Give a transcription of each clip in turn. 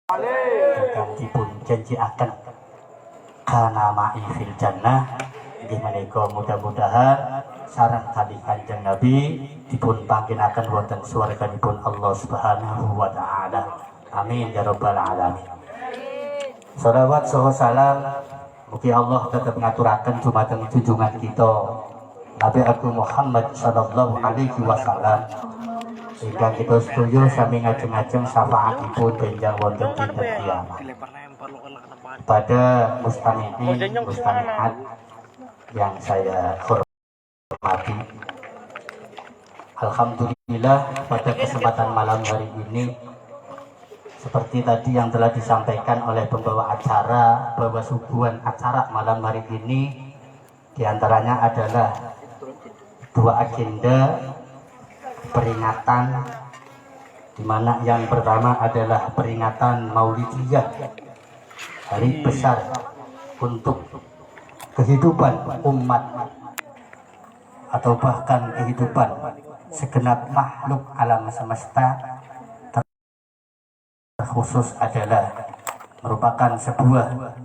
Ingkang dipun janjiaken kana ma'i fil jannah inggih menika mudah-mudahan sareng kali Kanjeng Nabi dipun panggenaken wonten swarganipun Allah Subhanahu wa taala. Amin ya rabbal alamin. Shalawat saha salam mugi Allah tetep ngaturaken dumateng junjungan kita Nabi Agung Muhammad sallallahu alaihi wasallam. Sehingga kita setuju sami ngajeng-ngajeng syafaatipun benjang wonten dinten kiamat. Pada mustami'at yang saya hormati, alhamdulillah pada kesempatan malam hari ini seperti tadi yang telah disampaikan oleh pembawa acara bahwa suguhan acara malam hari ini diantaranya adalah dua agenda peringatan, di mana yang pertama adalah peringatan Maulidiyah, hari besar untuk kehidupan umat atau bahkan kehidupan segenap makhluk alam semesta. Terkhusus adalah merupakan sebuah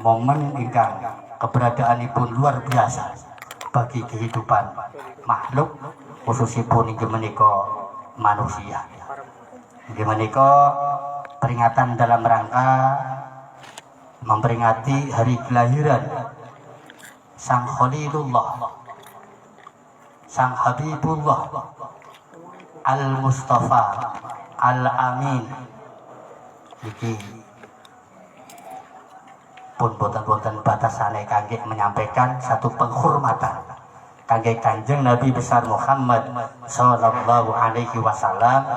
momen ingkang keberadaanipun luar biasa bagi kehidupan makhluk, khususipun inggih menika manusia. Inggih menika peringatan dalam rangka memperingati hari kelahiran Sang Khalilullah, Sang Habibullah, Al-Mustafa, Al-Amin. Iki pun boten-boten batasane kangge menyampaikan satu penghormatan kangge Kanjeng Nabi besar Muhammad sallallahu alaihi wasallam.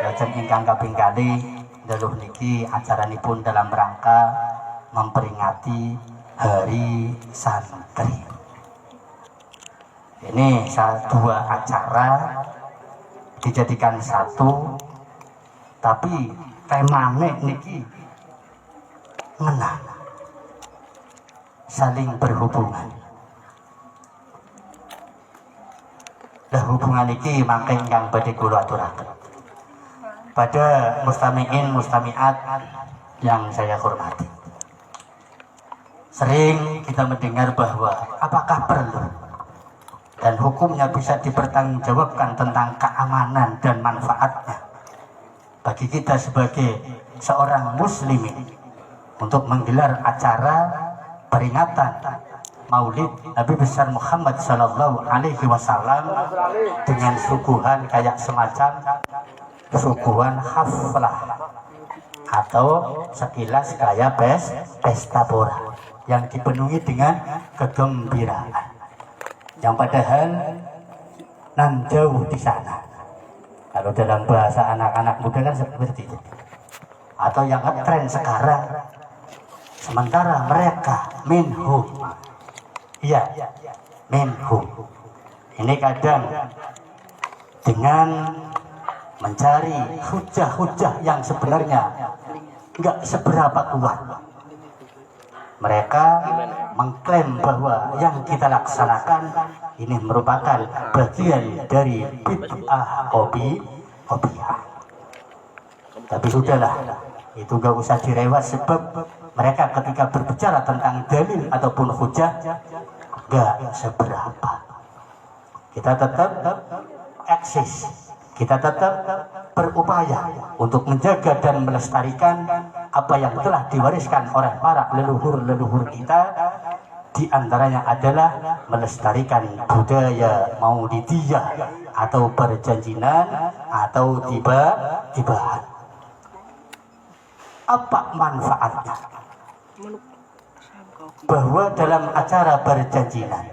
Lajeng ingkang kaping kalih daluh niki acaranipun dalam rangka memperingati Hari Santri. Ini dua acara dijadikan satu, tapi temane niki ngena saling berhubungan. Lah hubungan iki mangke ingkang badhe kula aturaken pada mustami'in mustami'at yang saya hormati. Sering kita mendengar bahwa apakah perlu dan hukumnya bisa dipertanggungjawabkan tentang keamanan dan manfaatnya bagi kita sebagai seorang muslimin untuk menggelar acara peringatan Maulid Nabi besar Muhammad sallallahu alaihi wasallam dengan suguhan kayak semacam suguhan haflah atau sekilas kayak pesta pora yang dipenuhi dengan kegembiraan, yang padahal nan jauh di sana. Kalau dalam bahasa anak-anak muda kan seperti itu, atau yang ngetren sekarang, sementara mereka minhum. Iya, minhum. Ini kadang dengan mencari hujah-hujah yang sebenarnya enggak seberapa kuat. Mereka mengklaim bahwa yang kita laksanakan ini merupakan bagian dari bid'ah kopiah. Tapi sudahlah, itu enggak usah direwat, sebab mereka ketika berbicara tentang dalil ataupun hujah enggak seberapa. Kita tetap eksis, kita tetap berupaya untuk menjaga dan melestarikan apa yang telah diwariskan oleh para leluhur-leluhur kita. Di antaranya adalah melestarikan budaya Maulidiyah atau perjanjinan atau tiba-tibaan. Apa manfaatnya? Bahwa dalam acara berjanjinan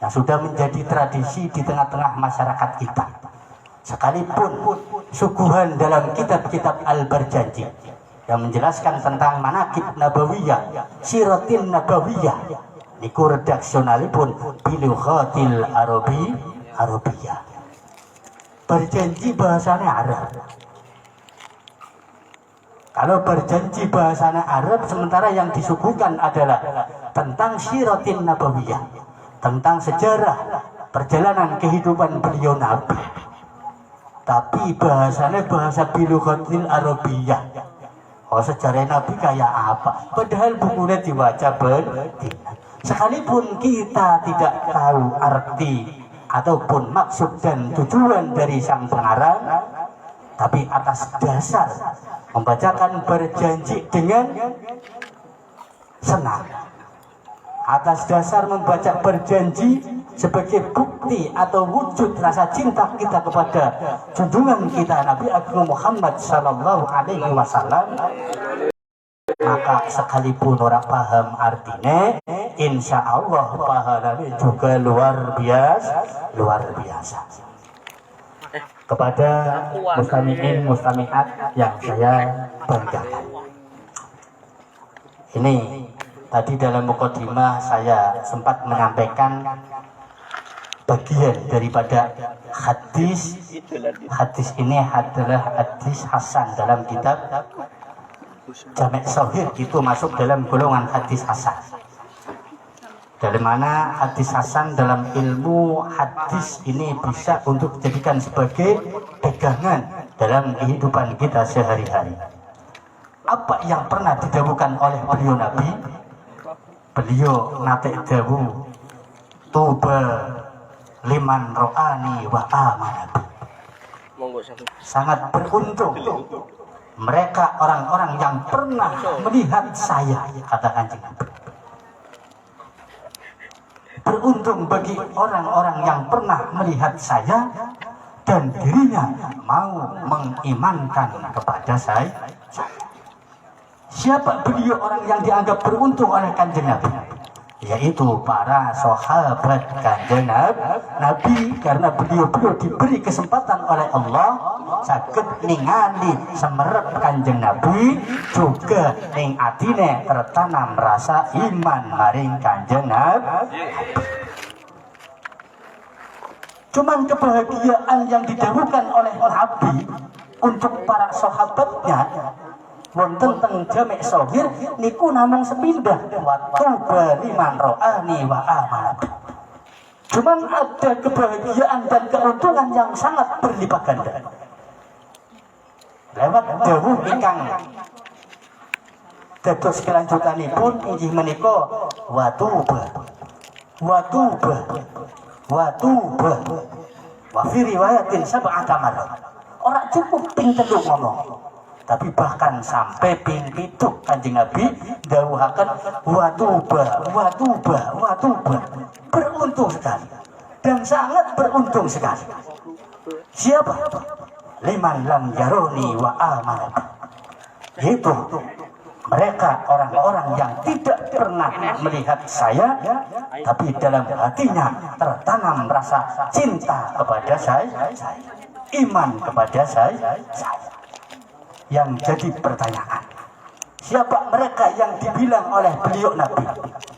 yang sudah menjadi tradisi di tengah-tengah masyarakat kita, sekalipun suguhan dalam kitab-kitab al-berjanji yang menjelaskan tentang manaqib nabawiyah, siratin nabawiyah, niku redaksionalipun bilughatil arabiyah. Berjanji bahasanya Arab. Kalau berjanji bahasanya Arab, sementara yang disuguhkan adalah tentang siratin nabawiyah, tentang sejarah perjalanan kehidupan beliau Nabi. Tapi bahasanya bahasa bilughatil arabiyah, Oh, sejarah Nabi kayak apa? Padahal bukunya diwaca berdina. Sekalipun kita tidak tahu arti ataupun maksud dan tujuan dari sang pengarang, tapi atas dasar membacakan berjanji dengan senang, atas dasar membaca berjanji sebagai bukti atau wujud rasa cinta kita kepada junjungan kita Nabi Agung Muhammad Sallallahu Alaihi Wasallam, maka sekalipun orang paham artinya, insya Allah pahalanya juga luar biasa. Kepada mustami'in mustami'at yang saya banggakan, ini tadi dalam mukadimah saya sempat menyampaikan bagian daripada hadis. Hadis ini adalah hadis hasan dalam kitab Jami' Shahih, itu masuk dalam golongan hadis hasan. Dari mana hadis hasan dalam ilmu hadis ini bisa untuk dijadikan sebagai pegangan dalam kehidupan kita sehari-hari. Apa yang pernah didawukan oleh beliau Nabi? Beliau nate dawu, tuba liman ro'ani wa amanabi. Sangat beruntung mereka orang-orang yang pernah melihat saya, kata Kanjeng Nabi. Beruntung bagi orang-orang yang pernah melihat saya dan dirinya mau mengimankan kepada saya. Siapa beliau orang yang dianggap beruntung oleh Kanjeng Nabi? Yaitu para sahabat Kanjeng Nabi, karena beliau diberi kesempatan oleh Allah saged ningali semerep Kanjeng Nabi, juga ning atine tertanam rasa iman maring Kanjeng Nabi. Cuman kebahagiaan yang didawukan oleh Nabi untuk para sahabatnya wonten teng Jami' Shahih niku namung sepindah, waktu baliman ro'ani wa amal. Cuman ada kebahagiaan dan keuntungan yang sangat berlipat ganda lewat dawuh ingkang dados kelanjutanipun inggih menika watuba wa fi riwayatin sab'ata marrat. Ora cukup ping 3 ngomong, tapi bahkan sampai ping 7 Kanjeng Nabi dawuhaken watuba. Beruntung sekali dan sangat beruntung sekali. Siapa? Liman lam yaroni wa amal. Itu mereka orang-orang yang tidak pernah melihat saya, tapi dalam hatinya tertanam rasa cinta kepada saya, iman kepada saya. Yang jadi pertanyaan, siapa mereka yang dibilang oleh beliau Nabi,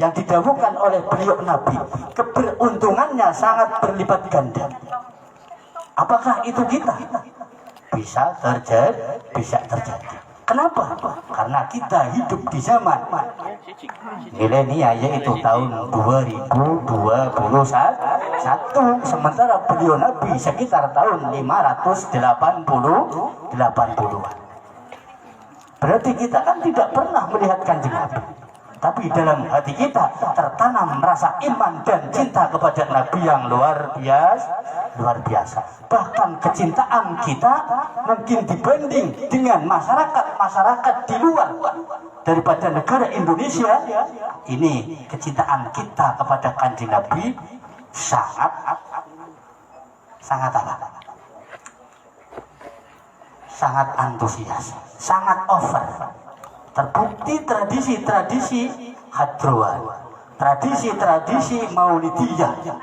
yang didawukan oleh beliau Nabi, keberuntungannya sangat berlipat ganda? Apakah itu kita? Bisa terjadi. Kenapa? Karena kita hidup di zaman milenial, yaitu tahun 2021, sementara beliau Nabi sekitar tahun 580-an. Berarti kita kan tidak pernah melihat Kanjeng Nabi, tapi dalam hati kita tertanam rasa iman dan cinta kepada Nabi yang luar biasa. Bahkan kecintaan kita mungkin dibanding dengan masyarakat di luar daripada negara Indonesia, ini kecintaan kita kepada Kanjeng Nabi sangat antusias, sangat over. Terbukti tradisi hadroan, tradisi maulidiyah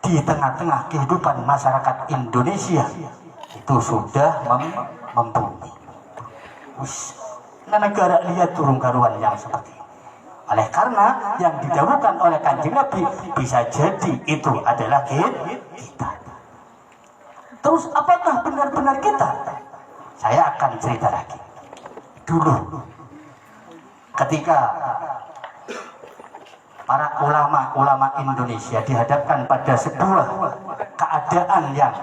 di tengah-tengah kehidupan masyarakat Indonesia itu sudah membumi. Negara lihat turun karuan yang seperti ini. Oleh karena yang didawukan oleh Kanjeng Nabi, bisa jadi itu adalah kita. Terus apakah benar-benar kita? Saya akan cerita lagi. Dulu ketika para ulama Indonesia dihadapkan pada sebuah keadaan yang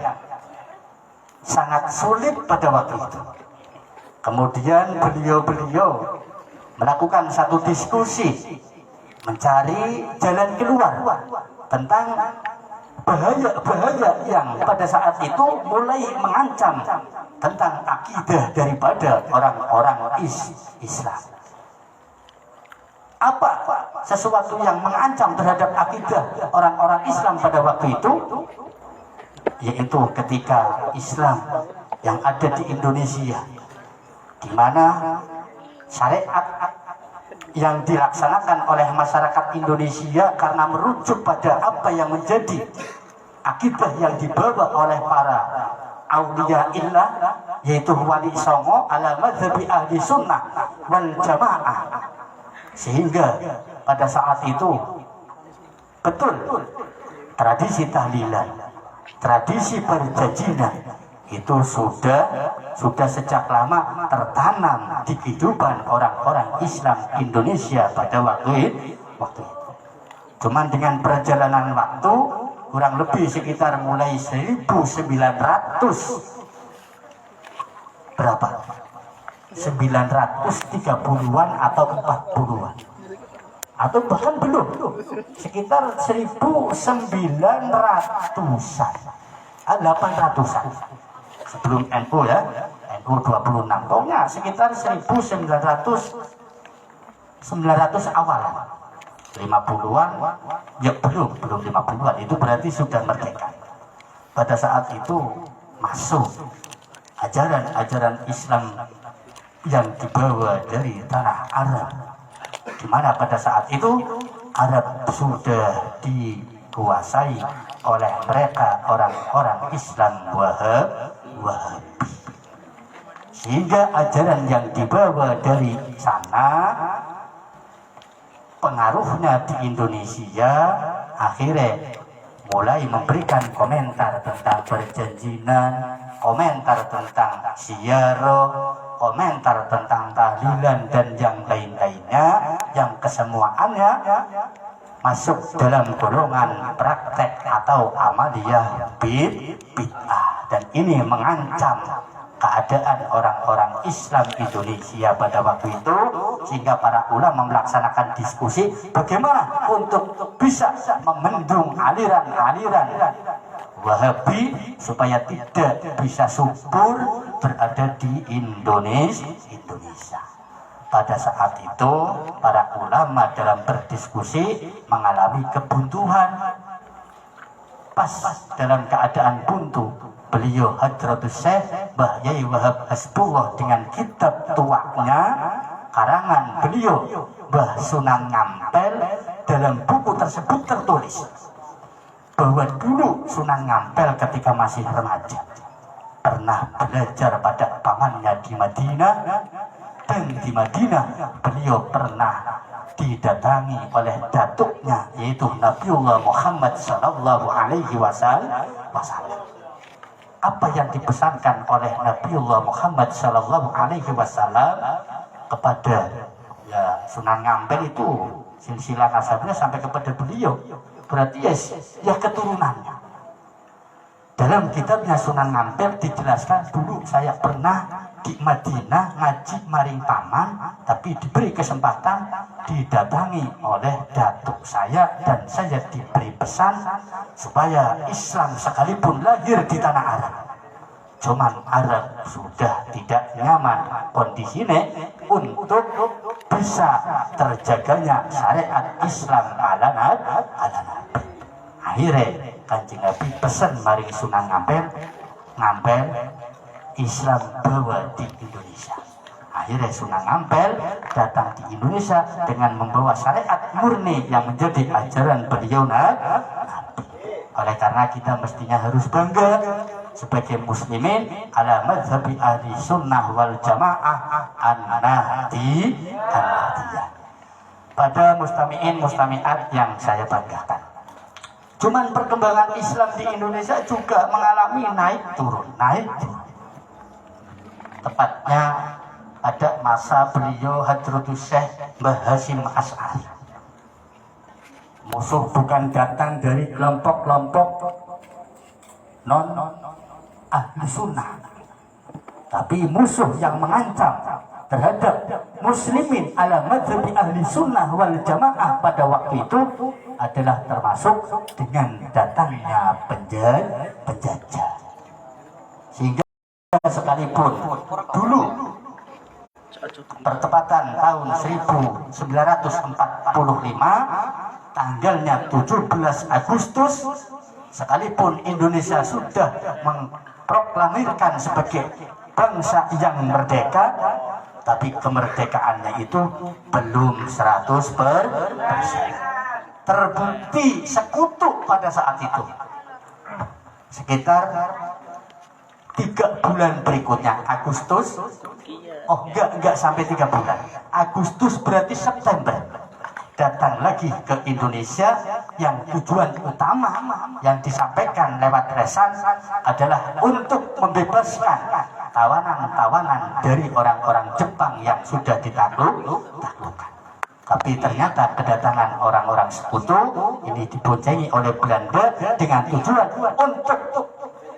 sangat sulit pada waktu itu, Kemudian beliau melakukan satu diskusi, mencari jalan keluar tentang bahaya-bahaya yang pada saat itu mulai mengancam tentang akidah daripada orang-orang Islam. Apa sesuatu yang mengancam terhadap akidah orang-orang Islam pada waktu itu? Yaitu ketika Islam yang ada di Indonesia, di mana syariat yang dilaksanakan oleh masyarakat Indonesia karena merujuk pada apa yang menjadi akidah yang dibawa oleh para auliya illah, yaitu wali songo ala madzhabi ahli sunnah wal jamaah, sehingga pada saat itu betul tradisi tahlilan, tradisi berjajinan itu sudah sejak lama tertanam di kehidupan orang-orang Islam Indonesia pada waktu itu. Cuman dengan perjalanan waktu kurang lebih sekitar mulai 1900 berapa? 930-an atau 40-an. Atau bahkan belum. Sekitar 1900-an. 800-an. Sebelum NU ya, NU 26, pokoknya sekitar 1900 awal, 50-an, ya belum 50-an, itu berarti sudah merdeka. Pada saat itu masuk ajaran Islam yang dibawa dari tanah Arab, di mana pada saat itu Arab sudah dikuasai oleh mereka orang-orang Islam Wahabi, sehingga ajaran yang dibawa dari sana pengaruhnya di Indonesia akhirnya mulai memberikan komentar tentang perjanjian, komentar tentang ziarah, komentar tentang tahlilan dan yang lain-lainnya, yang kesemuaannya masuk dalam golongan praktek atau amaliyah bid'ah, dan ini mengancam keadaan orang-orang Islam Indonesia pada waktu itu, sehingga para ulama melaksanakan diskusi bagaimana untuk bisa memendung aliran-aliran Wahabi supaya tidak bisa subur berada di Indonesia. Pada saat itu para ulama dalam berdiskusi mengalami kebuntuan. Pas dalam keadaan buntu, beliau Hadratus Syekh Mbah Yai Wahab Hasbullah dengan kitab tuanya karangan beliau Mbah Sunan Ngampel, dalam buku tersebut tertulis bahwa dulu Sunan Ngampel ketika masih remaja pernah belajar pada pamannya di Madinah, dan di Madinah beliau pernah didatangi oleh datuknya, yaitu Nabiullah Muhammad sallallahu alaihi wasallam. Apa yang dipesankan oleh Nabiullah Muhammad sallallahu alaihi wasallam kepada Sunan Ngampel itu silsilah nasabnya sampai kepada beliau, berarti ya keturunannya. Dalam kitabnya Sunan Ngampel dijelaskan, dulu saya pernah di Madinah ngaji maring paman, tapi diberi kesempatan didatangi oleh datuk saya, dan saya diberi pesan supaya Islam sekalipun lahir di tanah Arab, cuman Arab sudah tidak nyaman kondisinya untuk bisa terjaganya syariat Islam ala Nabi. Akhirnya Kanjeng Nabi pesan maring Sunan Ngampel Islam bawa di Indonesia. Akhirnya Sunan Ngampel datang di Indonesia dengan membawa syariat murni yang menjadi ajaran beliau Nabi. Oleh karena kita mestinya harus bangga sebagai muslimin ala madzhabi ahli sunnah wal jamaah an-nahdiyah. Pada mustami'in mustami'at yang saya banggakan, cuman perkembangan Islam di Indonesia juga mengalami naik turun. Tepatnya ada masa beliau Hadratus Syekh Mbah Hasyim Asy'ari. Musuh bukan datang dari kelompok-kelompok non ahli sunnah, Tapi musuh yang mengancam terhadap muslimin ala madhabi ahli sunnah wal jamaah pada waktu itu adalah termasuk dengan datangnya penjajah. Sehingga sekalipun dulu pertepatan tahun 1945 tanggalnya 17 Agustus, sekalipun Indonesia sudah memproklamirkan sebagai bangsa yang merdeka, tapi kemerdekaannya itu belum 100%. Terbukti sekutu pada saat itu. Sekitar 3 bulan berikutnya, Agustus, enggak sampai 3 bulan. Agustus berarti September. Datang lagi ke Indonesia yang tujuan utama yang disampaikan lewat resan adalah untuk membebaskan tawanan-tawanan dari orang-orang Jepang yang sudah ditaklukkan. Tapi ternyata kedatangan orang-orang sekutu ini diboncengi oleh Belanda dengan tujuan untuk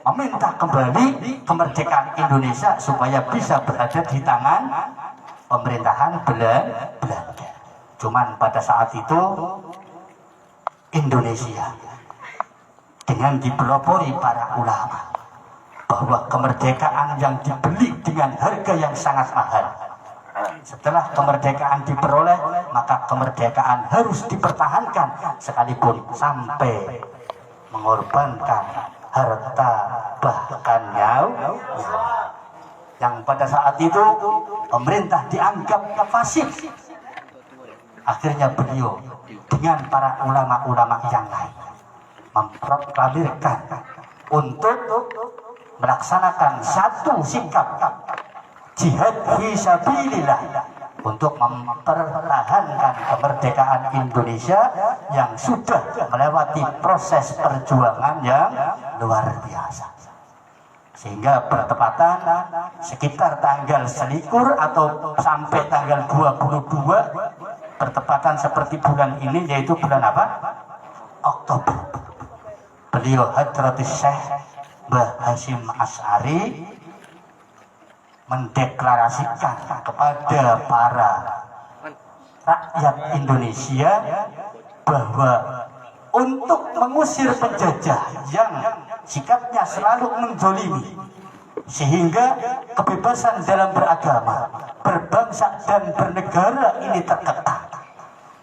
meminta kembali kemerdekaan Indonesia supaya bisa berada di tangan pemerintahan Belanda. Cuman pada saat itu Indonesia dengan dipelopori para ulama bahwa kemerdekaan yang dibeli dengan harga yang sangat mahal. Setelah kemerdekaan diperoleh, maka kemerdekaan harus dipertahankan sekalipun sampai mengorbankan harta bahkan nyawa. Yang pada saat itu pemerintah dianggap fasik. Akhirnya beliau dengan para ulama-ulama yang lain memproklamirkan untuk melaksanakan satu sikap jihad fisabilillah untuk mempertahankan kemerdekaan Indonesia yang sudah melewati proses perjuangan yang luar biasa. Sehingga bertepatan sekitar tanggal 21 atau sampai tanggal 22, bertepatan seperti bulan ini, yaitu bulan apa? Oktober. Beliau Hadratus Syekh Mbah Hasyim Asy'ari mendeklarasikan kepada para rakyat Indonesia bahwa untuk mengusir penjajah yang sikapnya selalu menzolimi, sehingga kebebasan dalam beragama, berbangsa dan bernegara ini terketat,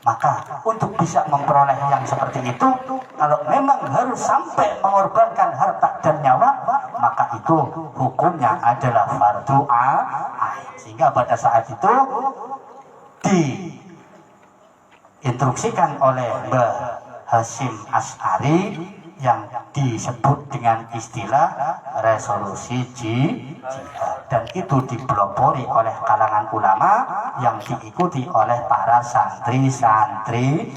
maka untuk bisa memperoleh yang seperti itu, kalau memang harus sampai mengorbankan harta dan nyawa, maka itu hukumnya adalah fardu ain. Sehingga pada saat itu diinstruksikan oleh Mbah Hasyim Asy'ari yang disebut dengan istilah resolusi jihad, dan itu dipelopori oleh kalangan ulama yang diikuti oleh para santri-santri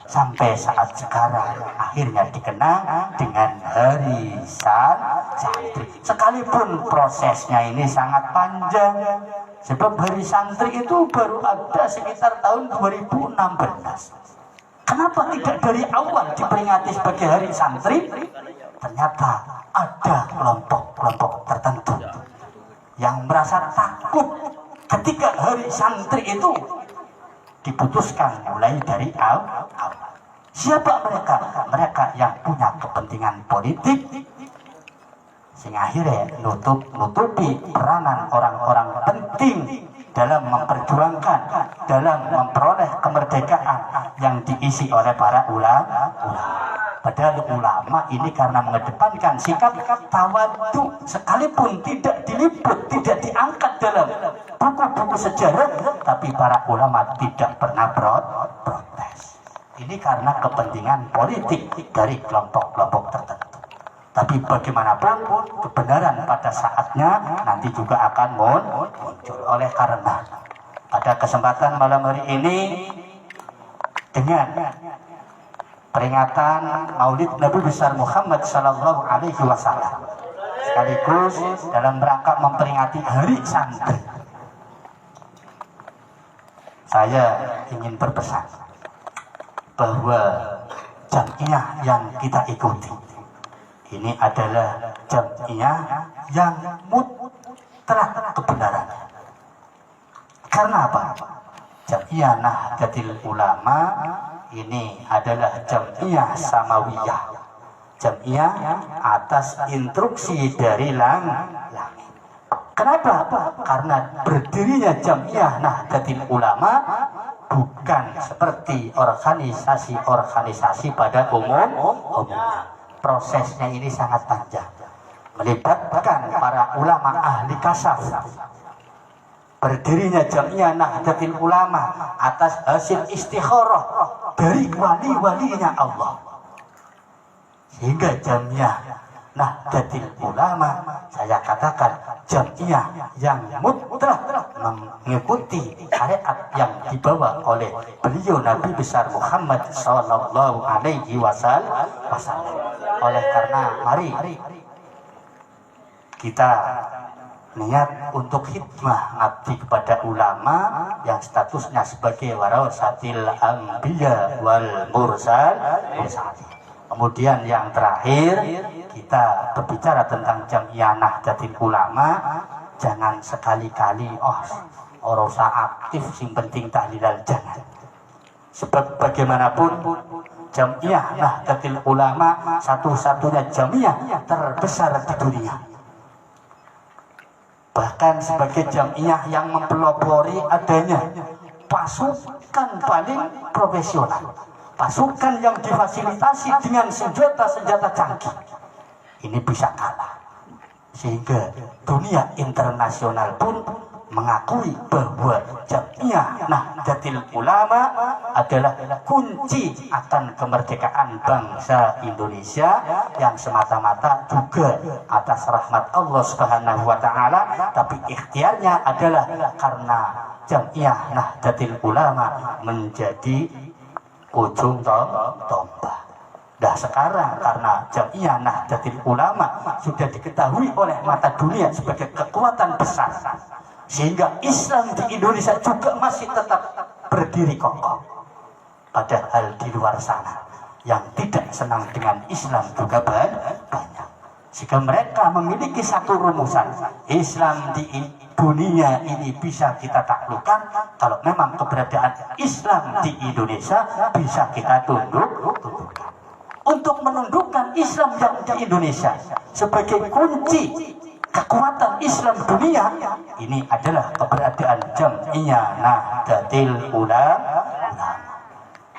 sampai saat sekarang akhirnya dikenang dengan Hari Santri. Sekalipun prosesnya ini sangat panjang, sebab Hari Santri itu baru ada sekitar tahun 2016. Kenapa tidak dari awal diperingati sebagai Hari Santri? Ternyata ada kelompok-kelompok tertentu yang merasa takut ketika Hari Santri itu diputuskan mulai dari awal. Siapa mereka? Mereka yang punya kepentingan politik, sehingga akhirnya nutupi peranan orang-orang penting dalam memperjuangkan, dalam memperoleh kemerdekaan yang diisi oleh para ulama. Padahal ulama ini karena mengedepankan sikap tawadhu, sekalipun tidak diliput, tidak diangkat dalam buku-buku sejarah, tapi para ulama tidak pernah protes. Ini karena kepentingan politik dari kelompok-kelompok tertentu. Tapi bagaimanapun kebenaran pada saatnya nanti juga akan muncul. Oleh karena pada kesempatan malam hari ini dengan peringatan Maulid Nabi besar Muhammad Sallallahu Alaihi Wasallam, sekaligus dalam rangka memperingati Hari Santri, saya ingin berpesan bahwa jamiah yang kita ikuti ini adalah jamiah yang telah kebenarannya. Karena apa? Jam'iyah Nahdlatul Ulama ini adalah jam'iyah samawiyah, jam'iyah atas instruksi dari langit. Kenapa? Karena berdirinya jam'iyah Nahdlatul Ulama bukan seperti organisasi-organisasi pada umumnya. Prosesnya ini sangat panjang, melibatkan para ulama ahli kasaf. Berdirinya jam'iyah Nahdlatul Ulama atas hasil istikharah dari wali-walinya Allah, sehingga jam'iyah Nahdlatul Ulama, saya katakan jam'iyah yang mutlak mengikuti syariat yang dibawa oleh beliau Nabi besar Muhammad sallallahu alaihi wasallam. Oleh karena mari kita niat untuk khidmah ngabdi kepada ulama yang statusnya sebagai warasatil anbiya wal mursal. Kemudian yang terakhir, kita berbicara tentang jam'iyah Nahdlatul Ulama, jangan sekali-kali orosa aktif sing penting tahlilal, jangan. Sebab bagaimanapun jam'iyah Nahdlatul Ulama satu-satunya jam'iyah terbesar di dunia. Bahkan sebagai jam'iyah yang mempelopori adanya pasukan paling profesional, pasukan yang difasilitasi dengan senjata-senjata canggih, ini bisa kalah. Sehingga dunia internasional pun mengakui bahwa jam'iyah Nahdlatul Ulama adalah kunci akan kemerdekaan bangsa Indonesia yang semata-mata juga atas rahmat Allah Subhanahu wa taala, tapi ikhtiarnya adalah karena jam'iyah Nahdlatul Ulama menjadi ujung tombak. Nah sekarang karena jam'iyah Nahdlatul Ulama sudah diketahui oleh mata dunia sebagai kekuatan besar, sehingga Islam di Indonesia juga masih tetap berdiri kokoh. Padahal di luar sana yang tidak senang dengan Islam juga banyak. Jika mereka memiliki satu rumusan, Islam di dunia ini bisa kita taklukkan kalau memang keberadaan Islam di Indonesia bisa kita tundukkan. Untuk menundukkan Islam yang di Indonesia sebagai kunci kekuatan Islam dunia, ini adalah keberadaan jam'iyah Nahdlatul Ulama.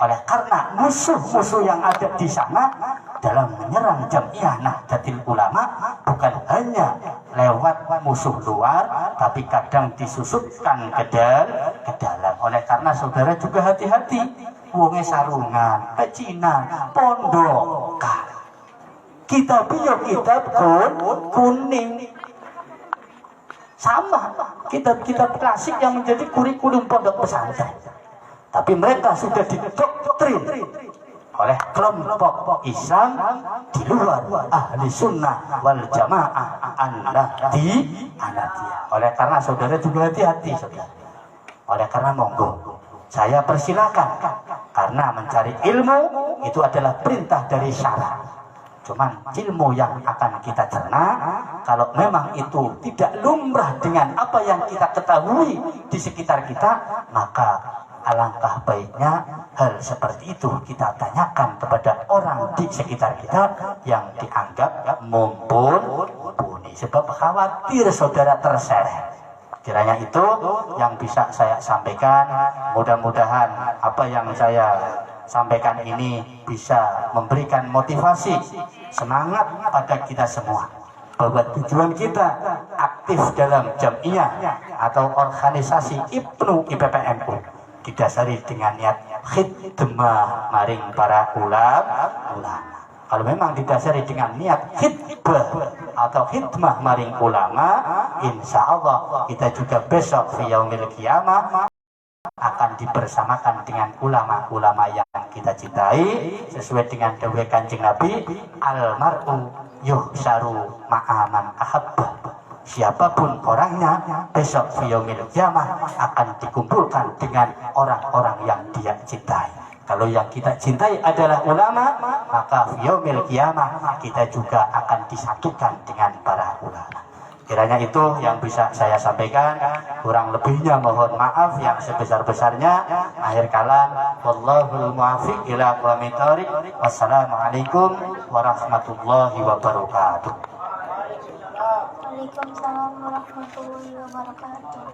Oleh karena musuh-musuh yang ada di sana dalam menyerang jam'iyah Nahdlatul Ulama bukan hanya lewat musuh luar, tapi kadang disusupkan ke dalam. Oleh karena saudara juga hati-hati, wonge sarungan, pecinan, pondokan. Kitab kuning. Sama kitab-kitab klasik yang menjadi kurikulum pondok pesantren. Tapi mereka sudah didoktrin oleh kelompok Islam di luar ahli sunnah wal jamaah Ahmadiyah. Oleh karena saudara juga hati-hati, saudara. Oleh karena monggo, saya persilakan, karena mencari ilmu itu adalah perintah dari syara. Cuman ilmu yang akan kita cerna, kalau memang itu tidak lumrah dengan apa yang kita ketahui di sekitar kita, maka alangkah baiknya hal seperti itu kita tanyakan kepada orang di sekitar kita yang dianggap mumpuni, sebab khawatir saudara terseret. Kiranya itu yang bisa saya sampaikan. Mudah-mudahan apa yang saya sampaikan ini bisa memberikan motivasi, semangat pada kita semua, bahwa tujuan kita aktif dalam jam'iyah atau organisasi IPPNU didasari dengan niat khidmah maring para ulama. Kalau memang didasari dengan niat khidmah maring ulama, insya Allah kita juga besok fi yaumil qiyamah akan dibersamakan dengan ulama-ulama yang kita cintai, sesuai dengan dawuh Kanjeng Nabi, almar'u yuhsyaru ma'aman ahabbah. Siapapun orangnya besok fi yaumil qiyamah akan dikumpulkan dengan orang-orang yang dia cintai. Kalau yang kita cintai adalah ulama, maka fi yaumil qiyamah kita juga akan disatukan dengan para ulama. Kiranya itu yang bisa saya sampaikan, kurang lebihnya mohon maaf yang sebesar-besarnya. Akhir kalam, wallahul muwaffiq ila aqwamit thoriq. Wassalamualaikum warahmatullahi wabarakatuh. Waalaikumsalam warahmatullahi wabarakatuh.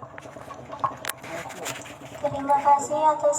Terima kasih atas